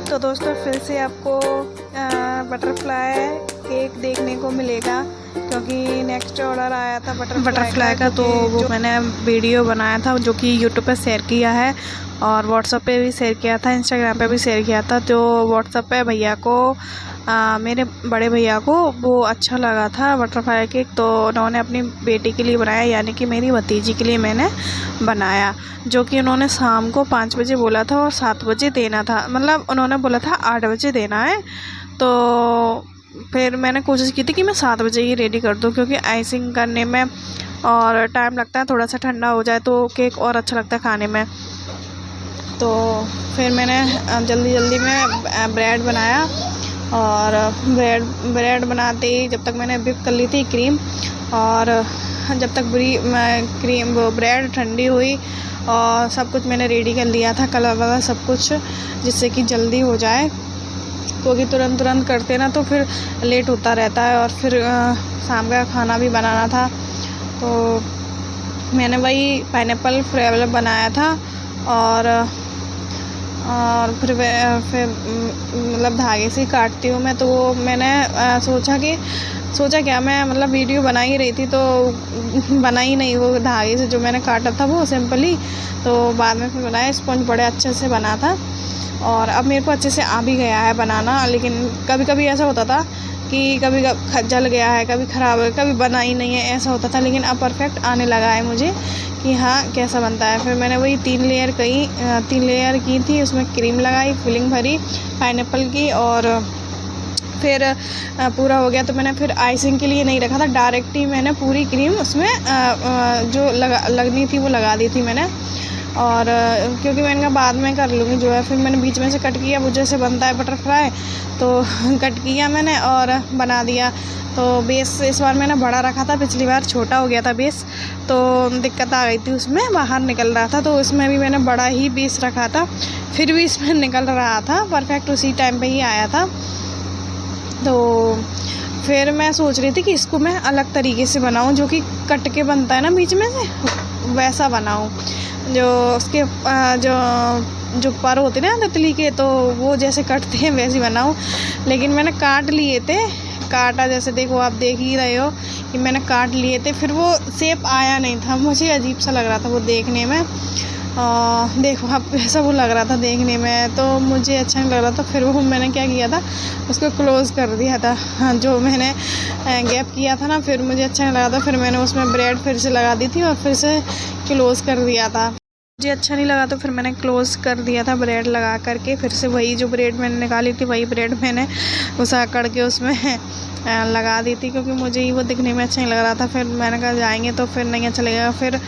तो दोस्तों फिर से आपको बटरफ्लाई केक देखने को मिलेगा, क्योंकि नेक्स्ट ऑर्डर आया था बटरफ्लाई का। तो वो मैंने वीडियो बनाया था जो कि यूट्यूब पे शेयर किया है, और व्हाट्सएप पे भी शेयर किया था, इंस्टाग्राम पे भी शेयर किया था। तो व्हाट्सएप पे भैया को मेरे बड़े भैया को वो अच्छा लगा था बटरफ्लाई केक, तो उन्होंने अपनी बेटी के लिए बनाया, यानी कि मेरी भतीजी के लिए मैंने बनाया, जो कि उन्होंने शाम को 5 बजे बोला था और 7 बजे देना था। मतलब उन्होंने बोला था 8 बजे देना है। तो फिर मैंने कोशिश की थी कि मैं 7 बजे ही रेडी कर दूँ, क्योंकि आइसिंग करने में और टाइम लगता है, थोड़ा सा ठंडा हो जाए तो केक और अच्छा लगता है खाने में। तो फिर मैंने जल्दी जल्दी में ब्रेड बनाया, और ब्रेड बनाते ही जब तक मैंने व्हिप कर ली थी क्रीम, और जब तक क्रीम वो ब्रेड ठंडी हुई और सब कुछ मैंने रेडी कर लिया था, कलर वगैरह सब कुछ, जिससे कि जल्दी हो जाए, क्योंकि तुरंत करते ना तो फिर लेट होता रहता है, और फिर शाम का खाना भी बनाना था। तो मैंने वही पाइनएप्पल फ्लेवर बनाया था, और फिर मतलब धागे से काटती हूँ मैं। तो वो मैंने सोचा क्या, मैं मतलब वीडियो बना ही रही थी तो बना ही नहीं वो धागे से, जो मैंने काटा था वो सिंपली। तो बाद में फिर बनाया, स्पंज बड़े अच्छे से बना था, और अब मेरे को अच्छे से आ भी गया है बनाना। लेकिन कभी कभी ऐसा होता था कि कभी जल गया है, कभी ख़राब है, कभी बना ही नहीं है, ऐसा होता था। लेकिन अब परफेक्ट आने लगा है मुझे कि हाँ कैसा बनता है। फिर मैंने वही 3 लेयर की थी, उसमें क्रीम लगाई, फिलिंग भरी पाइनएप्पल की, और फिर पूरा हो गया तो मैंने फिर आइसिंग के लिए नहीं रखा था, डायरेक्ट ही मैंने पूरी क्रीम उसमें जो लगनी थी वो लगा दी थी मैंने। और क्योंकि मैंने कहा बाद में कर लूँगी जो है, फिर मैंने बीच में से कट किया, वो जैसे बनता है बटरफ्लाई, तो कट किया मैंने और बना दिया। तो बेस इस बार मैंने बड़ा रखा था, पिछली बार छोटा हो गया था बेस, तो दिक्कत आ गई थी, उसमें बाहर निकल रहा था। तो इसमें भी मैंने बड़ा ही बेस रखा था, फिर भी इसमें निकल रहा था परफेक्ट, उसी टाइम पे ही आया था। तो फिर मैं सोच रही थी कि इसको मैं अलग तरीके से बनाऊं, जो कि कट के बनता है ना बीच में से, वैसा बनाऊं, जो उसके जो पर होते ना तितली के, तो वो जैसे कटते हैं वैसे बनाऊं। लेकिन मैंने काट लिए थे, काटा जैसे देखो आप देख ही रहे हो कि मैंने काट लिए थे, फिर वो शेप आया नहीं था, मुझे अजीब सा लग रहा था वो देखने में। देखो आप ऐसा वो लग रहा था देखने में, तो मुझे अच्छा नहीं लग रहा था। फिर वो मैंने क्या किया था, उसको क्लोज़ कर दिया था। हाँ, जो मैंने गैप किया था ना, फिर मुझे अच्छा नहीं लगा था, फिर मैंने उसमें ब्रेड फिर से लगा दी थी और फिर से क्लोज़ कर दिया था। मुझे अच्छा नहीं लगा तो फिर मैंने क्लोज़ कर दिया था ब्रेड लगा करके। फिर से वही जो ब्रेड मैंने निकाली थी वही ब्रेड मैंने घुसा करके उसमें लगा दी थी, क्योंकि मुझे ही वो दिखने में अच्छा नहीं लग रहा था। फिर मैंने कहा जाएंगे तो फिर नहीं अच्छा लगेगा। फिर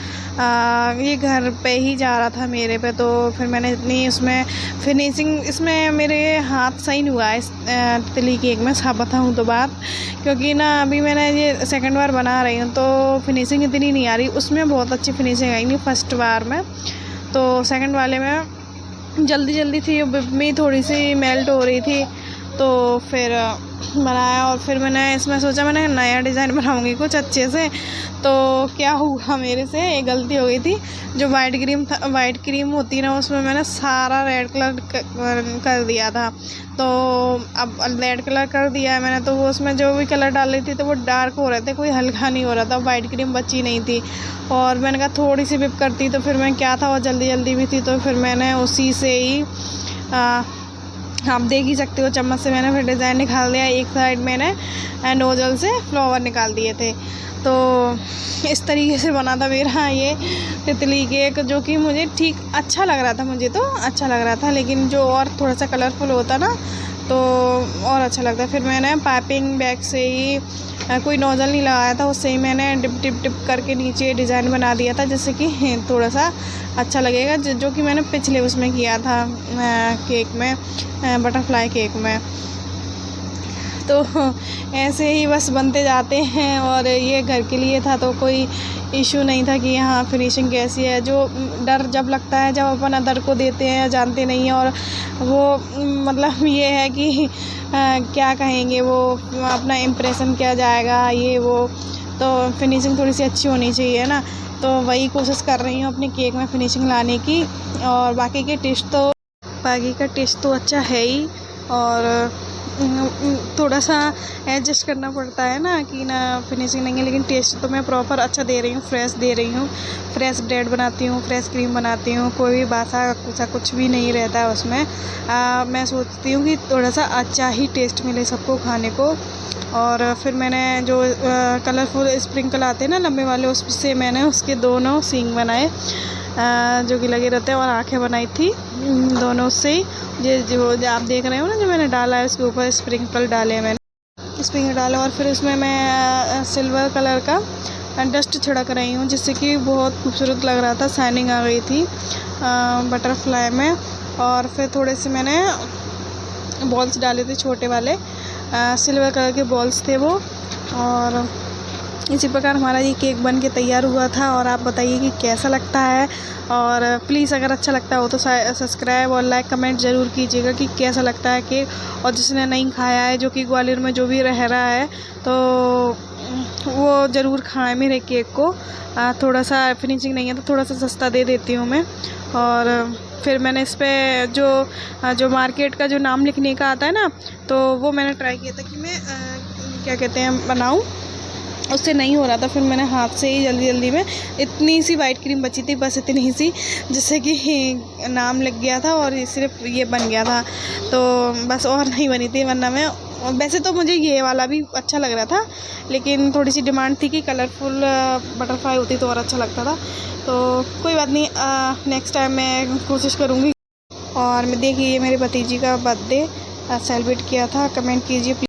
ये घर पे ही जा रहा था मेरे पे, तो फिर मैंने इतनी उसमें फिनिशिंग, इसमें मेरे हाथ सही नहीं हुआ है इस तितली केक में, सब बताऊँ तो बात, क्योंकि ना अभी मैंने ये सेकंड बार बना रही हूँ तो फिनिशिंग इतनी नहीं आ रही। उसमें बहुत अच्छी फिनिशिंग आई नहीं फर्स्ट बार में, तो सेकंड वाले में जल्दी थी, में थोड़ी सी मेल्ट हो रही थी, तो फिर बनाया। और फिर मैंने इसमें सोचा मैंने नया डिज़ाइन बनाऊंगी कुछ अच्छे से, तो क्या हुआ मेरे से एक गलती हो गई थी। जो वाइट क्रीम होती है ना, उसमें मैंने सारा रेड कलर कर दिया था। तो अब रेड कलर कर दिया है मैंने, तो वो उसमें जो भी कलर डाल रही थी तो वो डार्क हो रहे थे, कोई हल्का नहीं हो रहा था, वाइट क्रीम बची नहीं थी। और मैंने कहा थोड़ी सी व्हिप करती तो फिर मैं क्या था, वो जल्दी भी थी, तो फिर मैंने उसी से ही आप देख ही सकते हो चम्मच से मैंने फिर डिज़ाइन निकाल दिया। एक साइड मैंने नोजल से फ्लावर निकाल दिए थे। तो इस तरीके से बना था मेरा ये तितली केक, जो कि मुझे ठीक अच्छा लग रहा था, मुझे तो अच्छा लग रहा था, लेकिन जो और थोड़ा सा कलरफुल होता ना तो और अच्छा लगता। फिर मैंने पाइपिंग बैग से ही कोई नोज़ल नहीं लगाया था, उससे ही मैंने डिप करके नीचे डिज़ाइन बना दिया था, जिससे कि थोड़ा सा अच्छा लगेगा, जो कि मैंने पिछले उसमें किया था केक में, बटरफ्लाई केक में। तो ऐसे ही बस बनते जाते हैं, और ये घर के लिए था तो कोई इशू नहीं था कि हाँ फिनिशिंग कैसी है। जो डर जब लगता है जब अपन अदर को देते हैं, जानते नहीं हैं, और वो मतलब ये है कि क्या कहेंगे, वो अपना इम्प्रेशन क्या जाएगा ये वो, तो फिनिशिंग थोड़ी सी अच्छी होनी चाहिए ना। तो वही कोशिश कर रही हूँ अपने केक में फिनिशिंग लाने की, और बाकी के टेस्ट तो बाकी का टेस्ट तो अच्छा है ही, और थोड़ा सा एडजस्ट करना पड़ता है ना कि ना फिनिशिंग नहीं है, लेकिन टेस्ट तो मैं प्रॉपर अच्छा दे रही हूँ, फ्रेश दे रही हूँ। फ्रेश ब्रेड बनाती हूँ, फ्रेश क्रीम बनाती हूँ, कोई भी बासा कुछ भी नहीं रहता है उसमें। मैं सोचती हूँ कि थोड़ा सा अच्छा ही टेस्ट मिले सबको खाने को। और फिर मैंने जो कलरफुल स्प्रिंकल आते हैं ना लंबे वाले, उससे मैंने उसके दोनों सींग बनाए, जो कि लगे रहते हैं, और आंखें बनाई थी दोनों से ही। ये जो आप देख रहे हो ना, जो मैंने डाला है उसके ऊपर स्प्रिंकल डाले मैंने, स्प्रिंकल डाला, और फिर उसमें मैं सिल्वर कलर का डस्ट छिड़क रही हूँ, जिससे कि बहुत खूबसूरत लग रहा था, शाइनिंग आ गई थी बटरफ्लाई में। और फिर थोड़े से मैंने बॉल्स डाले थे, छोटे वाले सिल्वर कलर के बॉल्स थे वो। और इसी प्रकार हमारा ये केक बन के तैयार हुआ था। और आप बताइए कि कैसा लगता है, और प्लीज़ अगर अच्छा लगता हो तो सब्सक्राइब और लाइक कमेंट ज़रूर कीजिएगा कि कैसा लगता है केक। और जिसने नहीं खाया है, जो कि ग्वालियर में जो भी रह रहा है, तो वो ज़रूर खाएं मेरे केक को। थोड़ा सा फिनिशिंग नहीं है तो थोड़ा सा सस्ता दे देती हूँ मैं। और फिर मैंने इस पर जो मार्केट का जो नाम लिखने का आता है ना, तो वो मैंने ट्राई किया था कि मैं क्या कहते हैं बनाऊँ, उससे नहीं हो रहा था। फिर मैंने हाथ से ही जल्दी में, इतनी सी वाइट क्रीम बची थी बस, इतनी सी, जिससे कि नाम लग गया था और सिर्फ ये बन गया था। तो बस और नहीं बनी थी, वरना मैं वैसे तो मुझे ये वाला भी अच्छा लग रहा था, लेकिन थोड़ी सी डिमांड थी कि कलरफुल बटरफ्लाई होती तो और अच्छा लगता था। तो कोई बात नहीं, नेक्स्ट टाइम मैं कोशिश करूँगी। और देखिए, मेरे भतीजी का बर्थडे सेलिब्रेट किया था। कमेंट कीजिए।